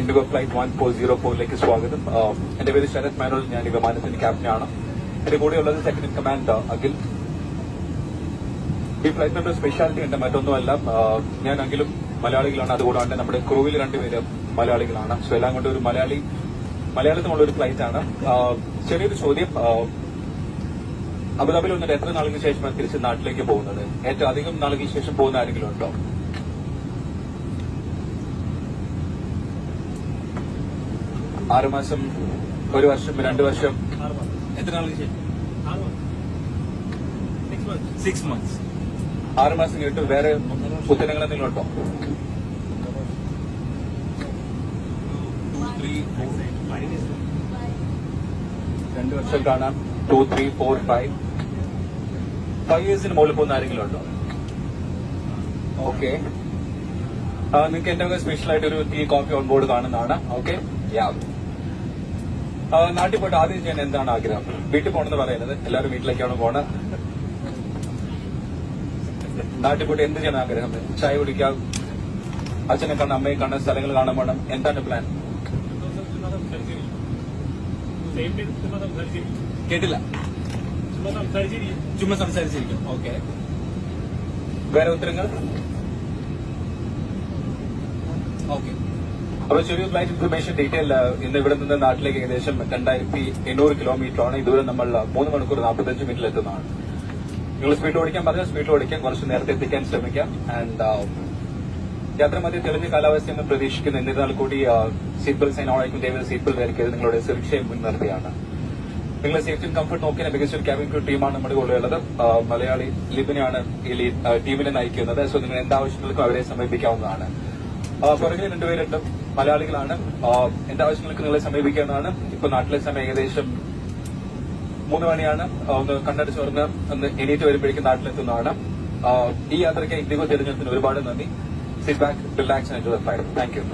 IndiGo flight 1404 സ്വാഗതം. എന്റെ പേര് ശരത് മേനോൻ. ഞാൻ ഈ വിമാനത്തിന്റെ ക്യാപ്റ്റനാണ്. എന്റെ കൂടെയുള്ളത് സെക്കൻഡ് ഇൻ കമാൻഡ് അഖിൽ. ഈ ഫ്ലൈറ്റിന്റെ ഒരു സ്പെഷ്യാലിറ്റി ഉണ്ട്, മറ്റൊന്നുമല്ല, ഞാനെങ്കിലും മലയാളികളാണ്. അതുകൂടാണ്ട് നമ്മുടെ ക്രൂവിൽ രണ്ടുപേര് മലയാളികളാണ്. സോ എല്ലാം കൊണ്ട് ഒരു മലയാളത്തിലുള്ള ഒരു ഫ്ലൈറ്റ് ആണ്. ചെറിയൊരു ചോദ്യം, അബുദാബിയിൽ വന്നിട്ട് എത്ര നാളുകൾക്ക് ശേഷമാണ് തിരിച്ച് നാട്ടിലേക്ക് പോകുന്നത്? ഏറ്റവും അധികം നാളുകൾക്ക് ശേഷം പോകുന്ന ആരെങ്കിലും ഉണ്ടോ? ആറ് മാസം, ഒരു വർഷം, 2 വർഷം, എത്ര നാളുകൾക്ക് ശേഷം? 6 months. 6 മാസം കേട്ട് വേറെ ഉത്തരങ്ങൾ എന്തെങ്കിലും ഉണ്ടോ? 2, 3, 4, 2 വർഷം കാണാം. 2, 3, 4, 5 yearsന് മുകളിൽ പോകുന്ന ആരെങ്കിലും ഉണ്ടോ? ഓക്കെ, നിങ്ങൾക്ക് എന്റെ സ്പെഷ്യൽ ആയിട്ട് ഒരു ടീ കോഫി ഓൺ ബോർഡ് കാണുന്നതാണ്. ഓക്കെ, നാട്ടിൽ പോയിട്ട് ആദ്യം ചെയ്യാൻ എന്താണ് ആഗ്രഹം? വീട്ടിൽ പോകണമെന്ന് പറയുന്നത്, എല്ലാവരും വീട്ടിലേക്കാണ് പോണത്. നാട്ടിൽ പോയിട്ട് എന്ത് ചെയ്യാൻ ആഗ്രഹം? ചായ കുടിക്കാം, അച്ഛനെ കാണാൻ, അമ്മയെ കാണാൻ, സ്ഥലങ്ങൾ കാണാൻ പോകണം. എന്താണ് പ്ലാൻ? കേട്ടില്ല. ചുമ്മാ സംസാരിച്ചിരിക്കും. ഓക്കെ, വേറെ ഉത്തരങ്ങൾ? ഓക്കെ, അപ്പൊ ചെറിയ ഫ്ലൈറ്റ് ഇൻഫർമേഷൻ ഡീറ്റെയിൽ. ഇന്ന് ഇവിടെ നിന്ന് നാട്ടിലേക്ക് ഏകദേശം 2800 കിലോമീറ്ററാണ്. ഇതുവരെ നമ്മൾ 3 മണിക്കൂർ 45 മിനിറ്റിൽ എത്തുന്നതാണ്. നിങ്ങൾ സ്പീഡ് ഓടിക്കാൻ പറഞ്ഞാൽ സ്പീഡിൽ ഓടിക്കാം, കുറച്ച് നേരത്തെ എത്തിക്കാൻ ശ്രമിക്കാം. ആൻഡ് യാത്ര മധ്യ തെളിഞ്ഞ കാലാവസ്ഥയെന്ന് പ്രതീക്ഷിക്കുന്നു. എന്നിരുന്നാൽ കൂടി സീറ്റ് ബെൽറ്റ് സൈൻ ഓണായിരിക്കും. ദയവായി സീറ്റ് ബെൽറ്റ് ധരിക്കരുത്. നിങ്ങളുടെ സുരക്ഷയെ മുൻനിർത്തിയാണ്. നിങ്ങളുടെ സേഫ്റ്റിയും കംഫർട്ട് നോക്കിയ മികച്ച ഒരു ക്യാബിൻ ക്രൂ ടീമാണ് നമ്മുടെ കൂടെ ഉള്ളത്. മലയാളി ലിബിനെയാണ് ഈ ടീമിനെ നയിക്കുന്നത്. സോ നിങ്ങൾ എന്താവശ്യങ്ങൾക്കും അവരെ സമീപിക്കാവുന്നതാണ്. പുറകിൽ 2 പേരുണ്ട്, മലയാളികളാണ്. എന്താവശ്യങ്ങൾക്ക് നിങ്ങളെ സമീപിക്കാവുന്നതാണ്. ഇപ്പൊ നാട്ടിലെ സമയം ഏകദേശം 3 മണിയാണ്. ഒന്ന് കണ്ണടച്ച് തുറന്ന് ഒന്ന് എണീറ്റ് വരുമ്പോഴേക്കും നാട്ടിലെത്തുന്നതാണ്. ഈ യാത്രയ്ക്ക് ഇൻഡിഗോ തിരഞ്ഞെടുത്തിന് ഒരുപാട് നന്ദി. Sit back, relax and enjoy the flight. Thank you.